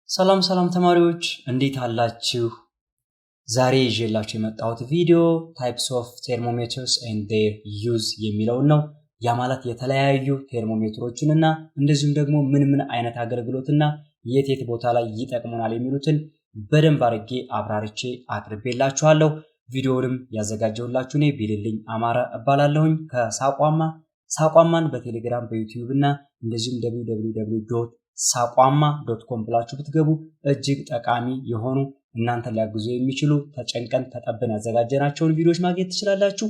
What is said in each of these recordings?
ሰላም ተማሪዎች እንዴት አላችሁ? ዛሬ ይዤላችሁ የመጣሁት ቪዲዮ ታይፕስ ኦፍ ቴርሞሜትርስ ኤንድ ዜር ዩዝ የሚለው ነው። ያ ማለት የተለያዩ ቴርሞሜትሮችንና እንደዚሁም ደግሞ ምን አይነት አገልግሎትና የት ቦታ ላይ ይጠቅሙናል የሚሉትን በደንብ አድርጌ አብራርቼ አቅርቤላችኋለሁ። ቪዲዮውንም ያዘጋጀሁላችሁ እኔ ቢልልኝ አማረ እባላለሁኝ ከሳቋማን በቴሌግራም በዩቲዩብ እና እንደዚሁም www.saqama.com ብላችሁ ብትገቡ እጅግ ጠቃሚ የሆኑ እናንተን ሊያግዙ የሚችሉ ተጨንቀን ተጠበን ያዘጋጀናቸውን ቪዲዮዎች ማግኘት ትችላላችሁ።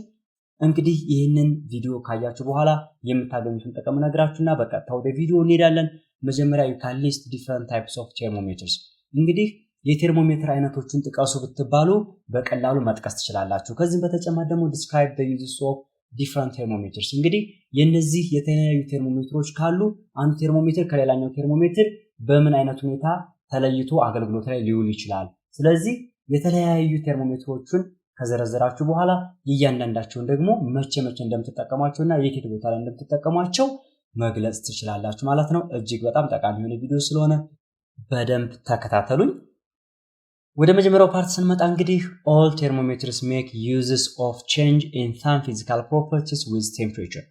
እንግዲህ ይህንን ቪዲዮ ካያችሁ በኋላ የምታገኙትን ጥቅም ነግራችሁና በቀጥታ ወደ ቪዲዮ እንሄዳለን። መጀመሪያ you can list different types of thermometers። እንግዲህ የቴርሞሜትር አይነቶችን ጥቀሱ ብትባሉ በቀላሉ መጥቀስ ትችላላችሁ። ከዚህም በተጨማሪ ደግሞ describe the uses of different thermometers። እንግዲህ የነዚህ የተለያዩ ቴርሞሜትሮች ካሉ አንድ ቴርሞሜትር ከሌላኛው ቴርሞሜትር በምን አይነት ሁኔታ ተለይቶ አገልግሎት ላይ ሊውል ይችላል። ስለዚህ የተለያዩ ቴርሞሜትሮችን ከዘረዘራችሁ በኋላ እያንዳንዳቸውን ደግሞ መቼ እንደምትጠቀሟቸውና የት ቦታ ላይ እንደምትጠቀሟቸው መግለጽ ትችላላችሁ ማለት ነው። እጅግ በጣም ጠቃሚ የሆነ ቪዲዮ ስለሆነ በደንብ ተከታተሉኝ። ወደ መጀመሪያው ፓርት ስንመጣ እንግዲህ all thermometers make uses of change in some physical properties with temperature።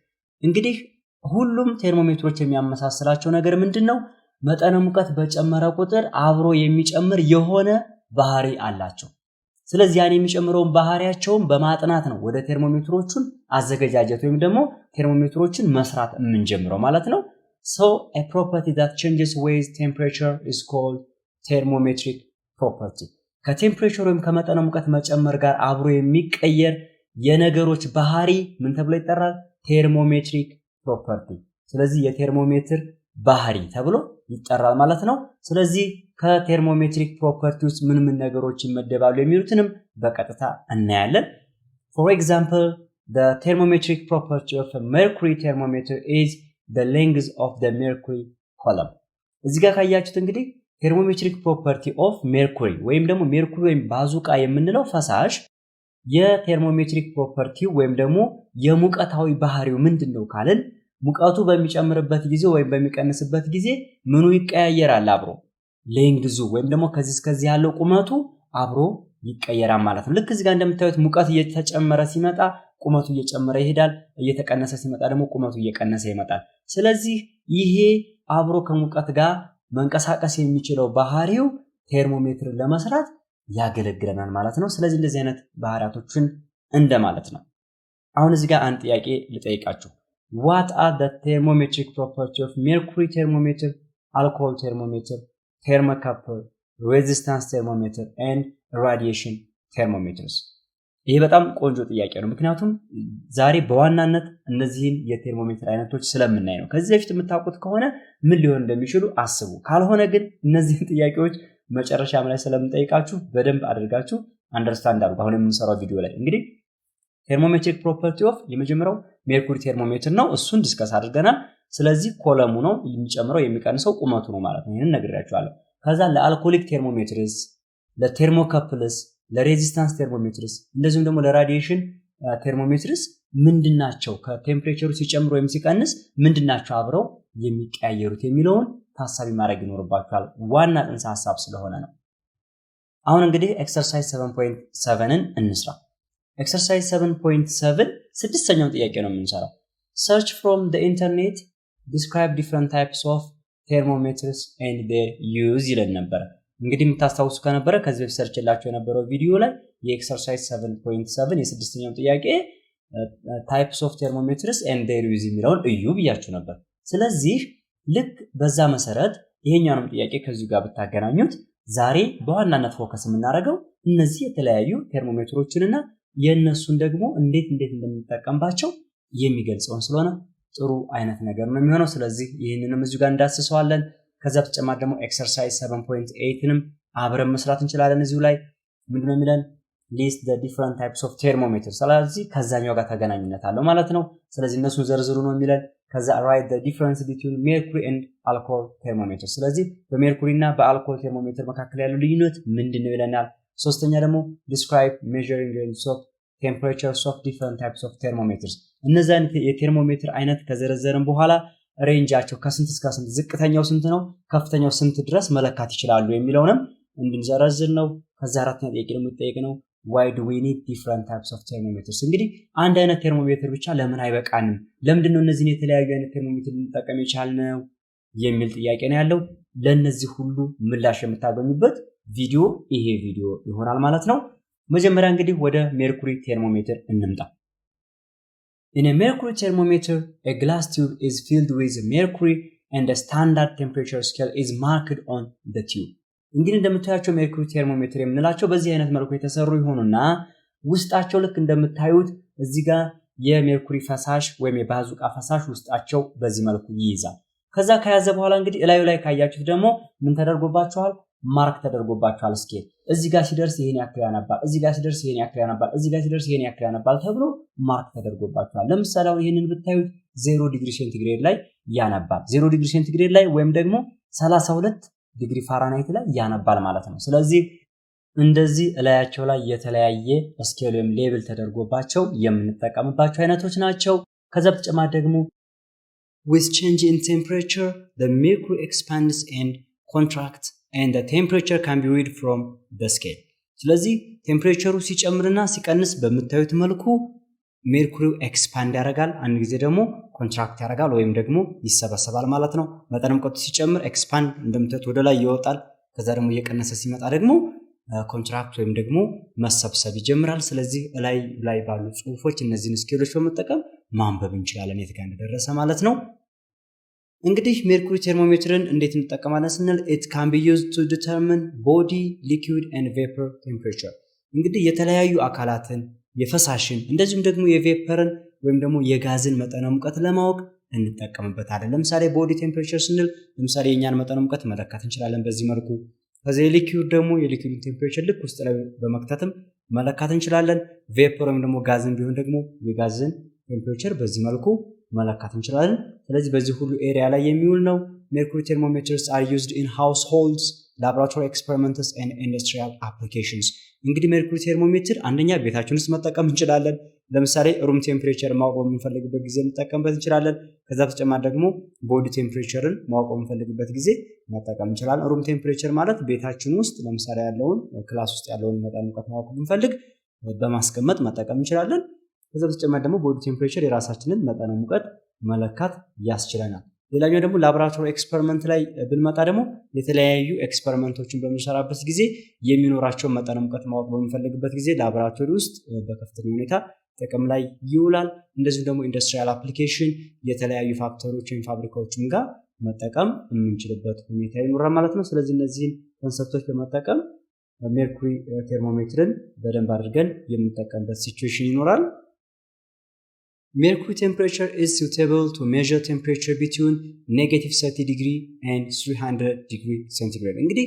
እንግዲህ ሁሉም ቴርሞሜትሮች የሚያመሳስላቸው ነገር ምንድነው? መጠነ ሙቀት በጨመረ ቁጥር አብሮ የሚጨምር የሆነ ባህሪ አላቸው። ስለዚህ ያን የሚጨምረውን ባህሪያቸውን በማጥናት ነው ወደ ቴርሞሜትሮቹን አዘገጃጀት ወይም ደግሞ ቴርሞሜትሮችን መስራት የምንጀምረው ማለት ነው። So a property that changes with temperature is called thermometric property። ከቴምፕሬቸር ወይም ከመጠነ ሙቀት መጨመር ጋር አብሮ የሚቀየር የነገሮች ባህሪ ምን ተብሎ ይጠራል? ቴርሞሜትሪክ ፕሮፐርቲ። ስለዚህ የቴርሞሜትር ባህሪ ተብሎ ይጠራል ማለት ነው። ስለዚህ ከቴርሞሜትሪክ ፕሮፐርቲ ውስጥ ምን ነገሮች ይመደባሉ የሚሉትንም በቀጥታ እናያለን። For example, the thermometric property of a mercury thermometer is the length of the mercury column። እዚህ ጋር ካያችሁት እንግዲህ ቴርሞሜትሪክ ፕሮፐርቲ ኦፍ ሜርኩሪ ወይም ደግሞ ሜርኩሪ ወይም ባዙቃ የምንለው ፈሳሽ የቴርሞሜትሪክ ፕሮፐርቲ ወይም ደግሞ የሙቀታዊ ባህሪው ምንድነው ካልን ሙቀቱ በሚጨምርበት ጊዜ ወይም በሚቀንስበት ጊዜ ምኑ ይቀያየራል? አብሮ ሌንግዙ ወይም ደግሞ ከዚህ እስከዚህ ያለው ቁመቱ አብሮ ይቀየራል ማለት ነው። ልክ እዚህ ጋር እንደምታዩት ሙቀት እየተጨመረ ሲመጣ ቁመቱ እየጨመረ ይሄዳል፣ እየተቀነሰ ሲመጣ ደግሞ ቁመቱ እየቀነሰ ይመጣል። ስለዚህ ይሄ አብሮ ከሙቀት ጋር መንቀሳቀስ የሚችለው ባህሪው ቴርሞሜትር ለመስራት ያገለግለናል ማለት ነው። ስለዚህ እንደዚህ አይነት ባህሪያቶችን እንደማለት ነው። አሁን እዚህ ጋር አንድ ጥያቄ ልጠይቃችሁ። What are the thermometric properties of mercury thermometer, alcohol thermometer, thermocouple, resistance thermometer and radiation thermometers? ይሄ በጣም ቆንጆ ጥያቄ ነው። ምክንያቱም ዛሬ በዋናነት እነዚህን የቴርሞሜትር አይነቶች ስለምናይ ነው። ከዚህ በፊት የምታውቁት ከሆነ ምን ሊሆን እንደሚችሉ አስቡ። ካልሆነ ግን እነዚህን ጥያቄዎች መጨረሻም ላይ ስለምንጠይቃችሁ በደንብ አድርጋችሁ አንደርስታንድ አድርጉ። አሁን የምንሰራው ቪዲዮ ላይ እንግዲህ ቴርሞሜትሪክ ፕሮፐርቲ ኦፍ የመጀመሪያው ሜርኩሪ ቴርሞሜትር ነው። እሱን ዲስከስ አድርገናል። ስለዚህ ኮለሙ ነው የሚጨምረው የሚቀንሰው ቁመቱ ነው ማለት ነው። ይሄንን ነግሬያችኋለሁ። ከዛ ለአልኮሊክ ቴርሞሜትርስ፣ ለቴርሞካፕልስ፣ ለሬዚስታንስ ቴርሞሜትርስ እንደዚሁም ደግሞ ለራዲዬሽን ቴርሞሜትርስ ምንድናቸው? ከቴምፕሬቸሩ ሲጨምር ወይም ሲቀንስ ምንድናቸው አብረው የሚቀያየሩት የሚለውን ታሳቢ ማድረግ ይኖርባችኋል። ዋና ጽንሰ ሐሳብ ስለሆነ ነው። አሁን እንግዲህ ኤክሰርሳይዝ 7.7ን እንስራ። ኤክሰርሳይዝ 7.7 ስድስተኛው ጥያቄ ነው የምንሰራው። Search from the internet, describe different types of thermometers and their use ይለን ነበር። እንግዲህ የምታስታውሱ ከነበረ ከዚህ በፊት ሰርችላችሁ የነበረው ቪዲዮ ላይ የኤክሰርሳይዝ 7.7 የስድስተኛው ጥያቄ types of thermometers and their use የሚለውን እዩ ብያችሁ ነበር። ስለዚህ ልክ በዛ መሰረት ይሄኛውንም ጥያቄ ከዚሁ ጋር ብታገናኙት ዛሬ በዋናነት ፎከስ የምናደርገው እነዚህ የተለያዩ ቴርሞሜትሮችንና የነሱን ደግሞ እንዴት እንደምንጠቀምባቸው የሚገልጸውን ስለሆነ ጥሩ አይነት ነገር ነው የሚሆነው። ስለዚህ ይህንንም እዚሁ ጋር እንዳስሰዋለን። ከዛ በተጨማሪ ደግሞ ኤክሰርሳይዝ 7.8ንም አብረን መስራት እንችላለን። እዚሁ ላይ ምንድነው የሚለን? list the different types of thermometers። ስለዚህ ከዛኛው ጋር ተገናኝነት አለው ማለት ነው። ስለዚህ እነሱን ዘርዝሩ ነው የሚለን። ከዛ write the difference between mercury and alcohol thermometers። ስለዚህ በሜርኩሪ እና በአልኮል ቴርሞሜትር መካከል ያለው ልዩነት ምንድነው ይለናል። ሶስተኛ ደግሞ describe measuring ranges of temperatures of different types of thermometers። እነዛን የቴርሞሜትር አይነት ከዘረዘርን በኋላ ሬንጃቸው ከስንት እስከ ስንት ዝቅተኛው ስንት ነው ከፍተኛው ስንት ድረስ መለካት ይችላሉ የሚለውንም እንድንዘረዝር ነው። ከዛ አራተኛ ጥያቄ ደግሞ የሚጠይቅ ነው why do we need different types of thermometers እንግዲህ አንድ አይነት ቴርሞሜትር ብቻ ለምን አይበቃንም ለምንድነው እነዚህን የተለያዩ አይነት ቴርሞሜትር ልንጠቀም የቻልነው የሚል ጥያቄ ነው ያለው። ለነዚህ ሁሉ ምላሽ የምታገኙበት ቪዲዮ ይሄ ቪዲዮ ይሆናል ማለት ነው። መጀመሪያ እንግዲህ ወደ ሜርኩሪ ቴርሞሜትር እንምጣ። In a mercury thermometer, a glass tube is filled with mercury and a standard temperature scale is marked on the tube. እንግዲህ እንደምታዩቸው ሜርኩሪ ቴርሞሜትር የምንላቸው በዚህ አይነት መልኩ የተሰሩ ይሆኑና ውስጣቸው ልክ እንደምታዩት እዚህ ጋር የሜርኩሪ ፈሳሽ ወይም የባዙቃ ፈሳሽ ውስጣቸው በዚህ መልኩ ይይዛል። ከዛ ከያዘ በኋላ እንግዲህ እላዩ ላይ ካያችሁት ደግሞ ምን ተደርጎባቸዋል ማርክ ተደርጎባቸዋል ስኬል እዚህ ጋር ሲደርስ ይሄን ያክል ያነባል እዚህ ጋር ሲደርስ ይሄን ያክል ያነባል እዚህ ጋር ሲደርስ ይሄን ያክል ያነባል ተብሎ ማርክ ተደርጎባቸዋል። ለምሳሌ ይሄንን ብታዩት 0 ዲግሪ ሴንቲግሬድ ላይ ያነባል 0 ዲግሪ ሴንቲግሬድ ላይ ወይም ደግሞ 32 ዲግሪ ፋራናይት ላይ ያነባል ማለት ነው። ስለዚህ እንደዚህ እላያቸው ላይ የተለያየ ስኬል ወይም ሌብል ተደርጎባቸው የምንጠቀምባቸው አይነቶች ናቸው። ከዛ በተጨማሪ ደግሞ with change in temperature the mercury expands and contracts and the temperature can be read from the scale ስለዚህ ቴምፕሬቸሩ ሲጨምርና ሲቀንስ በምታዩት መልኩ ሜርኩሪው ኤክስፓንድ ያደርጋል አንድ ጊዜ ደግሞ ኮንትራክት ያደርጋል ወይም ደግሞ ይሰበሰባል ማለት ነው። መጠን ሙቀቱ ሲጨምር ኤክስፓንድ እንደምታዩት ወደ ላይ ይወጣል ከዛ ደግሞ እየቀነሰ ሲመጣ ደግሞ ኮንትራክት ወይም ደግሞ መሰብሰብ ይጀምራል። ስለዚህ ላይ ባሉ ጽሁፎች እነዚህን ስኬሎች በመጠቀም ማንበብ እንችላለን የት ጋር እንደደረሰ ማለት ነው። እንግዲህ ሜርኩሪ ቴርሞሜትርን እንዴት እንጠቀማለን ስንል it can be used to determine body liquid and vapor temperature እንግዲህ የተለያዩ አካላትን የፈሳሽን እንደዚሁም ደግሞ የቬፐርን ወይም ደግሞ የጋዝን መጠነ ሙቀት ለማወቅ እንጠቀምበታለን። ለምሳሌ ቦዲ ቴምፕሬቸር ስንል ለምሳሌ የኛን መጠነ ሙቀት መለካት እንችላለን በዚህ መልኩ። ከዛ የሊኩዊድ ደግሞ የሊኩዊድ ቴምፕሬቸር ልክ ውስጥ ላይ በመክተትም መለካት እንችላለን። ቬፐር ወይም ደግሞ ጋዝን ቢሆን ደግሞ የጋዝን ቴምፕሬቸር በዚህ መልኩ መለካት እንችላለን። ስለዚህ በዚህ ሁሉ ኤሪያ ላይ የሚውል ነው። Mercury thermometers are used in households, laboratory experiments and industrial applications እንግዲህ ሜርኩሪ ቴርሞሜትር አንደኛ ቤታችን ውስጥ መጠቀም እንችላለን። ለምሳሌ ሩም ቴምፕሬቸር ማወቅ በምንፈልግበት ጊዜ እንጠቀምበት እንችላለን። ከዛ በተጨማሪ ደግሞ ቦዲ ቴምፕሬቸርን ማወቅ በምንፈልግበት ጊዜ መጠቀም እንችላለን። ሩም ቴምፕሬቸር ማለት ቤታችን ውስጥ ለምሳሌ ያለውን ክላስ ውስጥ ያለውን መጠን ሙቀት ማወቅ ብንፈልግ በማስቀመጥ መጠቀም እንችላለን። ከዛ በተጨማሪ ደግሞ ቦዲ ቴምፕሬቸር የራሳችንን መጠነ ሙቀት መለካት ያስችለናል። ሌላኛው ደግሞ ላቦራቶሪ ኤክስፐሪመንት ላይ ብንመጣ ደግሞ የተለያዩ ኤክስፐሪመንቶችን በምንሰራበት ጊዜ የሚኖራቸው መጠነ ሙቀት ማወቅ በምንፈልግበት ጊዜ ላቦራቶሪ ውስጥ በከፍተኛ ሁኔታ ጥቅም ላይ ይውላል። እንደዚሁም ደግሞ ኢንዱስትሪያል አፕሊኬሽን የተለያዩ ፋክተሪዎችን ፋብሪካዎችን ጋር መጠቀም የምንችልበት ሁኔታ ይኖራል ማለት ነው። ስለዚህ እነዚህን ኮንሰፕቶች በመጠቀም ሜርኩሪ ቴርሞሜትርን በደንብ አድርገን የምንጠቀምበት ሲቹዌሽን ይኖራል። Mercury temperature is suitable to measure temperature between -30 degree and 300 degree centigrade እንግዲህ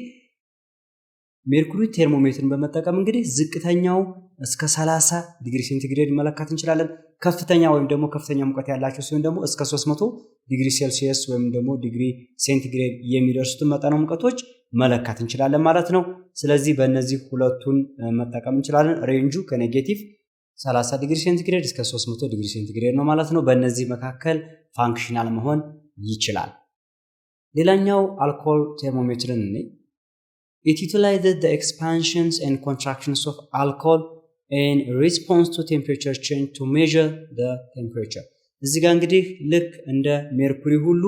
ሜርኩሪ ቴርሞሜትርን በመጠቀም እንግዲህ ዝቅተኛው እስከ 30 ዲግሪ ሴንቲግሬድ መለካት እንችላለን። ከፍተኛ ወይም ደግሞ ከፍተኛ ሙቀት ያላቸው ሲሆን ደግሞ እስከ 300 ዲግሪ ሴልሺየስ ወይም ደግሞ ዲግሪ ሴንቲግሬድ የሚደርሱት መጠነ ሙቀቶች መለካት እንችላለን ማለት ነው። ስለዚህ በእነዚህ ሁለቱን መጠቀም እንችላለን። ሬንጁ ከኔጌቲቭ 30 ዲግሪ ሴንቲግሬድ እስከ 300 ዲግሪ ሴንቲግሬድ ነው ማለት ነው። በእነዚህ መካከል ፋንክሽናል መሆን ይችላል። ሌላኛው አልኮል ቴርሞሜትርን ነው። It utilizes the expansions and contractions of alcohol in response to temperature change to measure the temperature እዚህ ጋር እንግዲህ ልክ እንደ ሜርኩሪ ሁሉ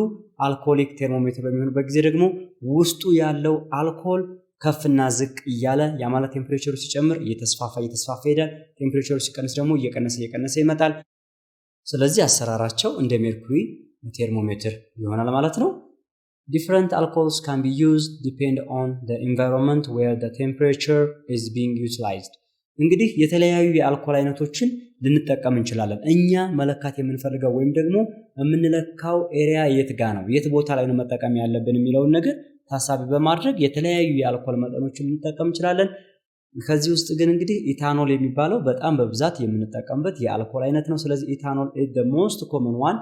አልኮሊክ ቴርሞሜትር በሚሆንበት ጊዜ ደግሞ ውስጡ ያለው አልኮል ከፍና ዝቅ እያለ ያ ማለት ቴምፕሬቸሩ ሲጨምር እየተስፋፋ ይሄዳል። ቴምፕሬቸሩ ሲቀንስ ደግሞ እየቀነሰ ይመጣል። ስለዚህ አሰራራቸው እንደ ሜርኩሪ ቴርሞሜትር ይሆናል ማለት ነው። Different alcohols can be used depend on the environment where the temperature is being utilized እንግዲህ የተለያዩ የአልኮል አይነቶችን ልንጠቀም እንችላለን። እኛ መለካት የምንፈልገው ወይም ደግሞ የምንለካው ኤሪያ የት ጋር ነው የት ቦታ ላይ ነው መጠቀም ያለብን የሚለውን ነገር ታሳቢ በማድረግ የተለያዩ የአልኮል መጠኖችን ልንጠቀም እንችላለን። ከዚህ ውስጥ ግን እንግዲህ ኢታኖል የሚባለው በጣም በብዛት የምንጠቀምበት የአልኮል አይነት ነው። ስለዚህ ኢታኖል is the most common one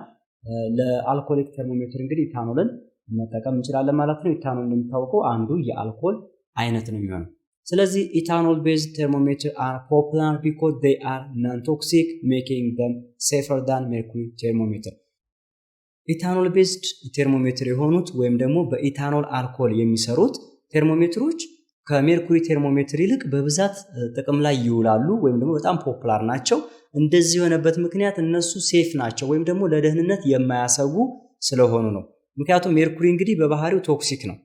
ለአልኮሊክ ቴርሞሜትር እንግዲህ ኢታኖልን መጠቀም እንችላለን ማለት ነው። ኢታኖል እንደሚታወቀው አንዱ የአልኮል አይነት ነው የሚሆነው። ስለዚህ ኢታኖል ቤዝድ ቴርሞሜትር are popular because they are non-toxic making them safer than mercury thermometer ኢታኖል ቤዝድ ቴርሞሜትር የሆኑት ወይም ደግሞ በኢታኖል አልኮል የሚሰሩት ቴርሞሜትሮች ከሜርኩሪ ቴርሞሜትር ይልቅ በብዛት ጥቅም ላይ ይውላሉ ወይም ደግሞ በጣም ፖፑላር ናቸው። እንደዚህ የሆነበት ምክንያት እነሱ ሴፍ ናቸው ወይም ደግሞ ለደህንነት የማያሰጉ ስለሆኑ ነው። ምክንያቱም ሜርኩሪ እንግዲህ በባህሪው ቶክሲክ ነው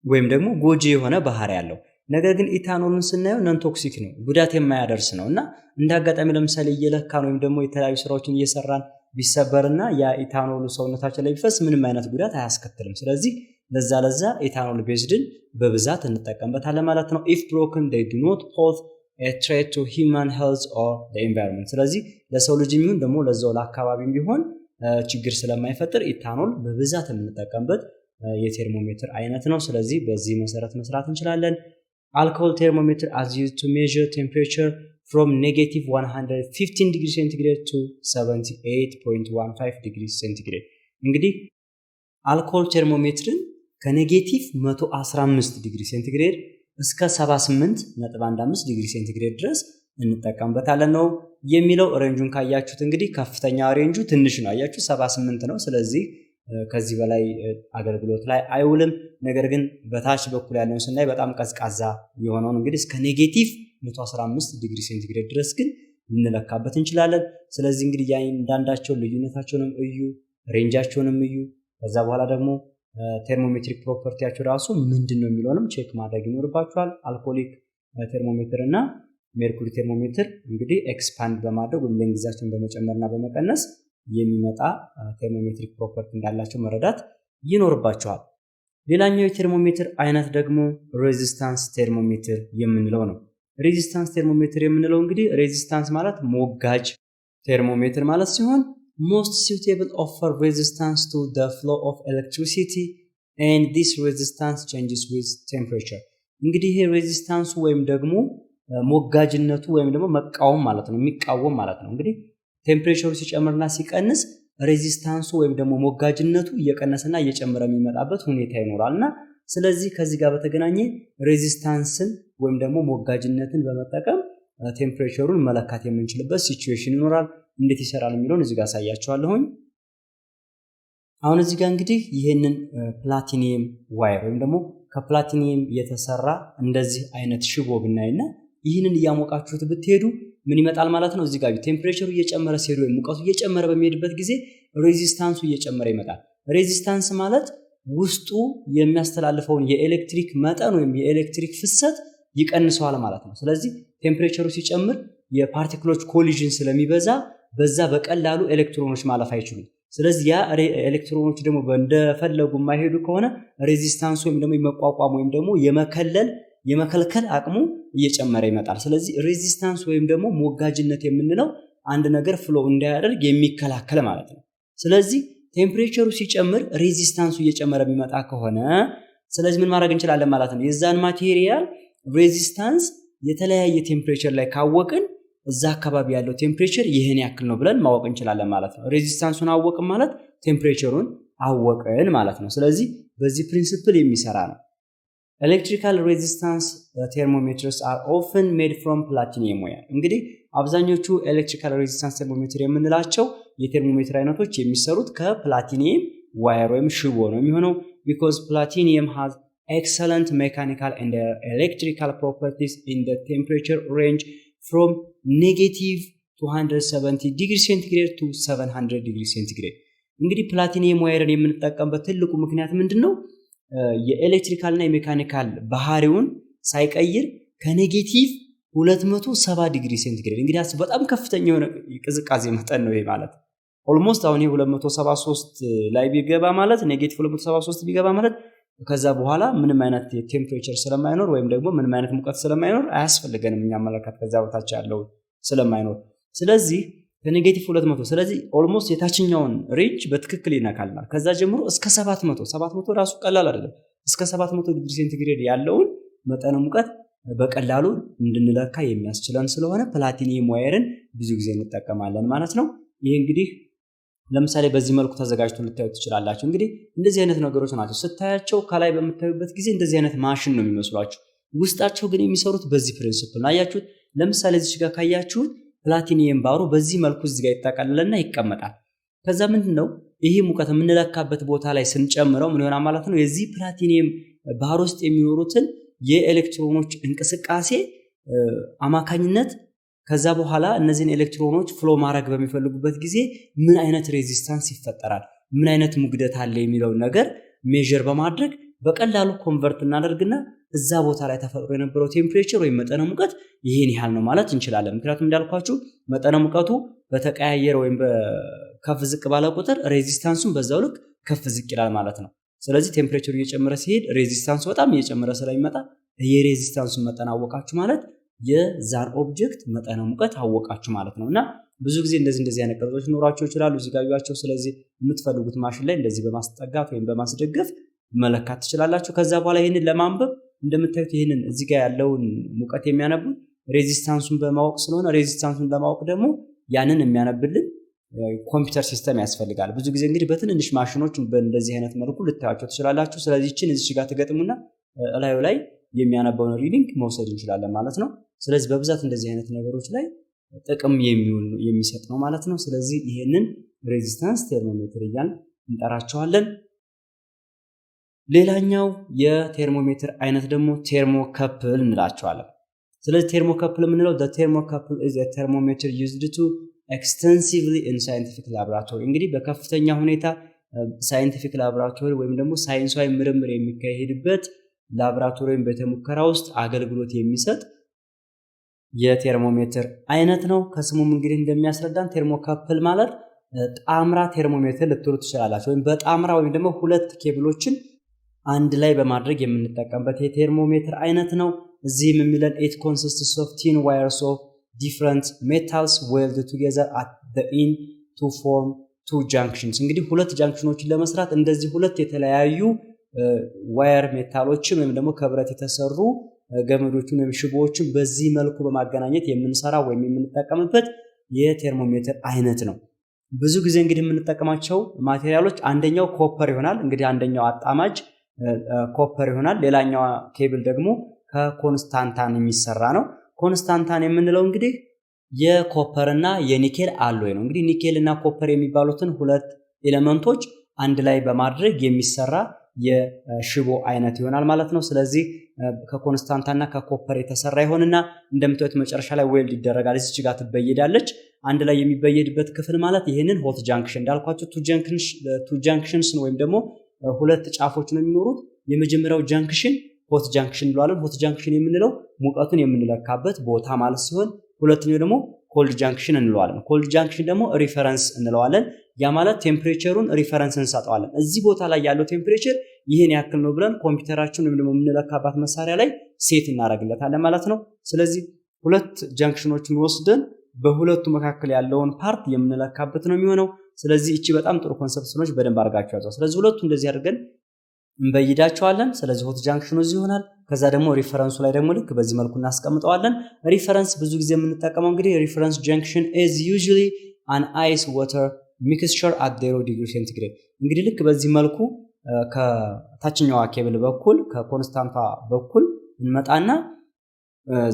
ወይም ደግሞ ጎጂ የሆነ ባህሪ ያለው። ነገር ግን ኢታኖልን ስናየው ነን ቶክሲክ ነው፣ ጉዳት የማያደርስ ነው እና እንደ አጋጣሚ ለምሳሌ እየለካን ወይም ደግሞ የተለያዩ ስራዎችን እየሰራን ቢሰበርና ያ ኢታኖሉ ሰውነታችን ላይ ቢፈስ ምንም አይነት ጉዳት አያስከትልም። ስለዚህ ለዛ ኢታኖል ቤዝድን በብዛት እንጠቀምበታለን ማለት ነው። if broken they do not pose a threat to human health or the environment። ስለዚህ ለሰው ልጅ የሚሆን ደግሞ ለዛው ለአካባቢም ቢሆን ችግር ስለማይፈጥር ኢታኖል በብዛት የምንጠቀምበት የቴርሞሜትር አይነት ነው። ስለዚህ በዚህ መሰረት መስራት እንችላለን። alcohol thermometer as used to measure temperature from negative 115 degree centigrade to 78.15 degree centigrade። እንግዲህ አልኮል ቴርሞሜትርን ከኔጌቲቭ 115 ዲግሪ ሴንቲግሬድ እስከ 78.15 ዲግሪ ሴንቲግሬድ ድረስ እንጠቀምበታለን ነው የሚለው። ሬንጁን ካያችሁት እንግዲህ ከፍተኛ ሬንጁ ትንሽ ነው፣ አያችሁ 78 ነው። ስለዚህ ከዚህ በላይ አገልግሎት ላይ አይውልም። ነገር ግን በታች በኩል ያለውን ስናይ በጣም ቀዝቃዛ የሆነውን እንግዲህ እስከ ኔጌቲቭ 115 ዲግሪ ሴንቲግሬድ ድረስ ግን ልንለካበት እንችላለን። ስለዚህ እንግዲህ ያንዳንዳቸውን ልዩነታቸውንም እዩ፣ ሬንጃቸውንም እዩ። ከዛ በኋላ ደግሞ ቴርሞሜትሪክ ፕሮፐርቲያቸው ራሱ ምንድነው የሚለውንም ቼክ ማድረግ ይኖርባችኋል። አልኮሊክ ቴርሞሜትር እና ሜርኩሪ ቴርሞሜትር እንግዲህ ኤክስፓንድ በማድረግ ወይም ለእንግሊዛቸውን በመጨመርና በመቀነስ የሚመጣ ቴርሞሜትሪክ ፕሮፐርቲ እንዳላቸው መረዳት ይኖርባችኋል። ሌላኛው የቴርሞሜትር አይነት ደግሞ ሬዚስታንስ ቴርሞሜትር የምንለው ነው። ሬዚስታንስ ቴርሞሜትር የምንለው እንግዲህ ሬዚስታንስ ማለት ሞጋጅ ቴርሞሜትር ማለት ሲሆን most suitable offer resistance to the flow of electricity and this resistance changes with temperature። እንግዲህ ይሄ ሬዚስታንሱ ወይም ደግሞ ሞጋጅነቱ ወይም ደግሞ መቃወም ማለት ነው፣ የሚቃወም ማለት ነው። እንግዲህ ቴምፕሬቸሩ ሲጨምርና ሲቀንስ ሬዚስታንሱ ወይም ደግሞ ሞጋጅነቱ እየቀነሰና እየጨመረ የሚመጣበት ሁኔታ ይኖራልና ስለዚህ ከዚህ ጋር በተገናኘ ሬዚስታንስን ወይም ደግሞ ሞጋጅነትን በመጠቀም ቴምፕሬቸሩን መለካት የምንችልበት ሲቹዌሽን ይኖራል። እንዴት ይሰራል የሚለውን እዚህ ጋር አሳያችኋለሁኝ። አሁን እዚህ ጋር እንግዲህ ይሄንን ፕላቲኒየም ዋየር ወይም ደግሞ ከፕላቲኒየም የተሰራ እንደዚህ አይነት ሽቦ ብናይና ይህንን እያሞቃችሁት ብትሄዱ ምን ይመጣል ማለት ነው። እዚህ ጋር ቴምፕሬቸሩ እየጨመረ ሲሄድ ወይም ሙቀቱ እየጨመረ በሚሄድበት ጊዜ ሬዚስታንሱ እየጨመረ ይመጣል። ሬዚስታንስ ማለት ውስጡ የሚያስተላልፈውን የኤሌክትሪክ መጠን ወይም የኤሌክትሪክ ፍሰት ይቀንሰዋል ማለት ነው። ስለዚህ ቴምፕሬቸሩ ሲጨምር የፓርቲክሎች ኮሊዥን ስለሚበዛ በዛ በቀላሉ ኤሌክትሮኖች ማለፍ አይችሉም። ስለዚህ ያ ኤሌክትሮኖች ደግሞ እንደፈለጉ የማይሄዱ ከሆነ ሬዚስታንስ ወይም ደግሞ የመቋቋም ወይም ደግሞ የመከልከል አቅሙ እየጨመረ ይመጣል። ስለዚህ ሬዚስታንስ ወይም ደግሞ ሞጋጅነት የምንለው አንድ ነገር ፍሎ እንዳያደርግ የሚከላከል ማለት ነው። ስለዚህ ቴምፕሬቸሩ ሲጨምር ሬዚስታንሱ እየጨመረ የሚመጣ ከሆነ ስለዚህ ምን ማድረግ እንችላለን ማለት ነው። የዛን ማቴሪያል ሬዚስታንስ የተለያየ ቴምፕሬቸር ላይ ካወቅን እዛ አካባቢ ያለው ቴምፕሬቸር ይሄን ያክል ነው ብለን ማወቅ እንችላለን ማለት ነው። ሬዚስታንሱን አወቅን ማለት ቴምፕሬቸሩን አወቅን ማለት ነው። ስለዚህ በዚህ ፕሪንሲፕል የሚሰራ ነው። ኤሌክትሪካል ሬዚስታንስ ቴርሞሜትርስ አር ኦፍን ሜድ ፍሮም ፕላቲኒየም ዋየር። እንግዲህ አብዛኞቹ ኤሌክትሪካል ሬዚስታንስ ቴርሞሜትር የምንላቸው የቴርሞሜትር አይነቶች የሚሰሩት ከፕላቲኒየም ዋየር ወይም ሽቦ ነው የሚሆነው because platinum has excellent mechanical and electrical properties in the temperature range from negative 270 degree centigrade to 700 degree centigrade። እንግዲህ ፕላቲኒየም ዋየርን የምንጠቀምበት ትልቁ ምክንያት ምንድነው? የኤሌክትሪካል እና የሜካኒካል ባህሪውን ሳይቀይር ከኔጌቲቭ 270 ዲግሪ ሴንቲግሬድ እንግዲህ በጣም ከፍተኛ የሆነ ቅዝቃዜ መጠን ነው ይሄ ማለት ኦልሞስት አሁን ይሄ 273 ላይ ቢገባ ማለት ኔጌቲቭ 273 ቢገባ ማለት ከዛ በኋላ ምንም አይነት ቴምፕሬቸር ስለማይኖር ወይም ደግሞ ምንም አይነት ሙቀት ስለማይኖር አያስፈልገንም እኛ መለካት ከዛ በታች ያለው ስለማይኖር ስለዚህ ከኔጌቲቭ 200 ስለዚህ ኦልሞስት የታችኛውን ሬንጅ በትክክል ይነካልናል። ከዛ ጀምሮ እስከ 700 ራሱ ቀላል አይደለም። እስከ 700 ዲግሪ ሴንቲግሬድ ያለውን መጠነ ሙቀት በቀላሉ እንድንለካ የሚያስችለን ስለሆነ ፕላቲኒየም ዋየርን ብዙ ጊዜ እንጠቀማለን ማለት ነው። ይሄ እንግዲህ ለምሳሌ በዚህ መልኩ ተዘጋጅቶ ልታዩት ትችላላችሁ። እንግዲህ እንደዚህ አይነት ነገሮች ናቸው ስታያቸው ከላይ በምታዩበት ጊዜ እንደዚህ አይነት ማሽን ነው የሚመስሏችሁ። ውስጣቸው ግን የሚሰሩት በዚህ ፕሪንሲፕል ነው። አያችሁት? ለምሳሌ እዚህ ጋር ካያችሁት ፕላቲኒየም ባሩ በዚህ መልኩ እዚህ ጋር ይጠቃለልና ይቀመጣል። ከዛ ምንድነው ይሄ ሙቀት የምንለካበት ቦታ ላይ ስንጨምረው ምን ይሆናል ማለት ነው የዚህ ፕላቲኒየም ባህር ውስጥ የሚኖሩትን የኤሌክትሮኖች እንቅስቃሴ አማካኝነት ከዛ በኋላ እነዚህን ኤሌክትሮኖች ፍሎ ማድረግ በሚፈልጉበት ጊዜ ምን አይነት ሬዚስታንስ ይፈጠራል ምን አይነት ሙግደት አለ የሚለው ነገር ሜዠር በማድረግ በቀላሉ ኮንቨርት እናደርግና እዛ ቦታ ላይ ተፈጥሮ የነበረው ቴምፕሬቸር ወይ መጠነ ሙቀት ይሄን ያህል ነው ማለት እንችላለን ምክንያቱም እንዳልኳችሁ መጠነ ሙቀቱ በተቀያየረ ወይ ከፍ ዝቅ ባለ ቁጥር ሬዚስታንሱን በዛው ልክ ከፍ ዝቅ ይላል ማለት ነው ስለዚህ ቴምፕሬቸሩ እየጨመረ ሲሄድ ሬዚስታንሱ በጣም እየጨመረ ስለሚመጣ የሬዚስታንሱን መጠን አወቃችሁ ማለት የዛን ኦብጀክት መጠነ ሙቀት አወቃችሁ ማለት ነውና ብዙ ጊዜ እንደዚህ አይነት ቅርጾች ኖራቸው ይችላሉ እዚህ ጋር ያዩዋቸው ስለዚህ የምትፈልጉት ማሽን ላይ እንደዚህ በማስጠጋት ወይም በማስደገፍ መለካት ትችላላችሁ ከዛ በኋላ ይሄንን ለማንበብ እንደምታዩት ይሄንን እዚህ ጋር ያለውን ሙቀት የሚያነቡ ሬዚስታንሱን በማወቅ ስለሆነ ሬዚስታንሱን ለማወቅ ደግሞ ያንን የሚያነብልን ኮምፒውተር ሲስተም ያስፈልጋል ብዙ ጊዜ እንግዲህ በትንንሽ ማሽኖች በእንደዚህ አይነት መልኩ ልታያቸው ትችላላችሁ ስለዚህ እዚህ ጋር ተገጥሙና ላዩ ላይ የሚያነባውን ሪዲንግ መውሰድ እንችላለን ማለት ነው ስለዚህ በብዛት እንደዚህ አይነት ነገሮች ላይ ጥቅም የሚሰጥ ነው ማለት ነው ስለዚህ ይሄንን ሬዚስታንስ ቴርሞሜትር እያልን እንጠራቸዋለን ሌላኛው የቴርሞሜትር አይነት ደግሞ ቴርሞካፕል እንላቸዋለን ስለዚህ ቴርሞካፕል የምንለው the thermocouple is a thermometer used to extensively in scientific laboratory እንግዲህ በከፍተኛ ሁኔታ ሳይንቲፊክ ላቦራቶሪ ወይም ደግሞ ሳይንሳዊ ምርምር የሚካሄድበት ላቦራቶሪን በተሙከራ ውስጥ አገልግሎት የሚሰጥ የቴርሞሜትር አይነት ነው ከስሙም እንግዲህ እንደሚያስረዳን ቴርሞካፕል ማለት ጣምራ ቴርሞሜትር ልትሉ ትችላላችሁ ወይም በጣምራ ወይም ደግሞ ሁለት ኬብሎችን አንድ ላይ በማድረግ የምንጠቀምበት የቴርሞሜትር አይነት ነው እዚህም የሚለን it consists of thin wires of different metals welded together at the end to form two junctions እንግዲህ ሁለት ጃንክሽኖችን ለመስራት እንደዚህ ሁለት የተለያዩ ዋየር ሜታሎችን ወይም ደግሞ ከብረት የተሰሩ ገመዶችን ወይም ሽቦዎችን በዚህ መልኩ በማገናኘት የምንሰራው ወይም የምንጠቀምበት የቴርሞሜትር አይነት ነው ብዙ ጊዜ እንግዲህ የምንጠቀማቸው ማቴሪያሎች አንደኛው ኮፐር ይሆናል እንግዲህ አንደኛው አጣማጅ ኮፐር ይሆናል ሌላኛው ኬብል ደግሞ ከኮንስታንታን የሚሰራ ነው ኮንስታንታን የምንለው እንግዲህ የኮፐርና የኒኬል አሎይ ነው እንግዲህ ኒኬልና ኮፐር የሚባሉትን ሁለት ኤሌመንቶች አንድ ላይ በማድረግ የሚሰራ የሽቦ አይነት ይሆናል ማለት ነው ስለዚህ ከኮንስታንታና ከኮፐር የተሰራ ይሆንና እንደምታዩት መጨረሻ ላይ ዌልድ ይደረጋል እዚህ ጋር ትበየዳለች አንድ ላይ የሚበየድበት ክፍል ማለት ይሄንን ሆት ጃንክሽን እንዳልኳችሁ ቱ ጃንክሽንስ ወይም ደግሞ ሁለት ጫፎች ነው የሚኖሩት የመጀመሪያው ጃንክሽን ሆት ጃንክሽን እንለዋለን ሆት ጃንክሽን የምንለው ሙቀቱን የምንለካበት ቦታ ማለት ሲሆን ሁለተኛው ደግሞ ኮልድ ጃንክሽን እንለዋለን ኮልድ ጃንክሽን ደግሞ ሪፈረንስ እንለዋለን ያ ማለት ቴምፕሬቸሩን ሪፈረንስ እንሰጣዋለን እዚህ ቦታ ላይ ያለው ቴምፕሬቸር ይሄን ያክል ነው ብለን ኮምፒውተራችን ወይም ደግሞ የምንለካባት መሳሪያ ላይ ሴት እናደርግለታለን ማለት ነው ስለዚህ ሁለት ጃንክሽኖችን ወስደን በሁለቱ መካከል ያለውን ፓርት የምንለካበት ነው የሚሆነው ስለዚህ እቺ በጣም ጥሩ ኮንሰፕት ስለሆነች በደንብ አድርጋችሁ ያዙ ስለዚህ ሁለቱ እንደዚህ አድርገን እንበይዳቸዋለን ስለዚህ ሆት ጃንክሽኑ እዚህ ይሆናል ከዛ ደግሞ ሪፈረንሱ ላይ ደግሞ ልክ በዚህ መልኩ እናስቀምጠዋለን ሪፈረንስ ብዙ ጊዜ የምንጠቀመው እንግዲህ ሪፈረንስ ጃንክሽን is usually an ice water mixture at 0 degree centigrade እንግዲህ ልክ በዚህ መልኩ ከታችኛው ኬብል በኩል ከኮንስታንቷ በኩል እንመጣና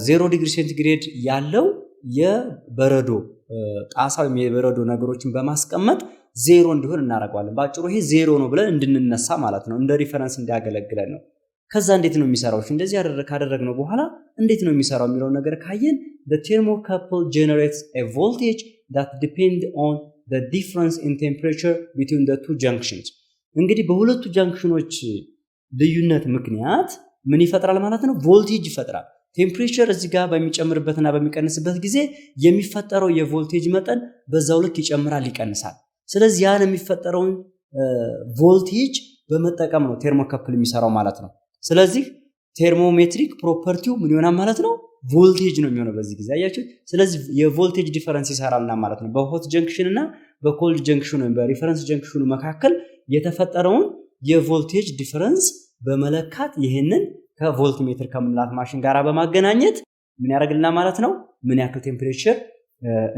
0 ዲግሪ ሴንቲግሬድ ያለው የበረዶ ጣሳ ወይም የበረዶ ነገሮችን በማስቀመጥ ዜሮ እንዲሆን እናደርጋለን ባጭሩ ይሄ ዜሮ ነው ብለን እንድንነሳ ማለት ነው እንደ ሪፈረንስ እንዲያገለግለን ነው ከዛ እንዴት ነው የሚሰራው እንደዚህ ካደረግነው በኋላ እንዴት ነው የሚሰራው የሚለው ነገር ካየን the thermocouple generates a voltage that depend on the difference in temperature between the two junctions እንግዲህ በሁለቱ ጃንክሽኖች ልዩነት ምክንያት ምን ይፈጥራል ማለት ነው ቮልቴጅ ይፈጥራል ቴምፕሬቸር እዚህ ጋር በሚጨምርበትና በሚቀንስበት ጊዜ የሚፈጠረው የቮልቴጅ መጠን በዛው ልክ ይጨምራል ይቀንሳል ስለዚህ ያን የሚፈጠረውን ቮልቴጅ በመጠቀም ነው ቴርሞካፕል የሚሰራው ማለት ነው ስለዚህ ቴርሞሜትሪክ ፕሮፐርቲው ምን ይሆናል ማለት ነው ቮልቴጅ ነው የሚሆነው በዚህ ጊዜ አያችሁ ስለዚህ የቮልቴጅ ዲፈረንስ ይሰራልና ማለት ነው በሆት ጀንክሽን እና በኮልድ ጀንክሽን ወይም በሪፈረንስ ጀንክሽኑ መካከል የተፈጠረውን የቮልቴጅ ዲፈረንስ በመለካት ይሄንን ከቮልትሜትር ከምንላት ማሽን ጋር በማገናኘት ምን ያደርግልና ማለት ነው ምን ያክል ቴምፕሬቸር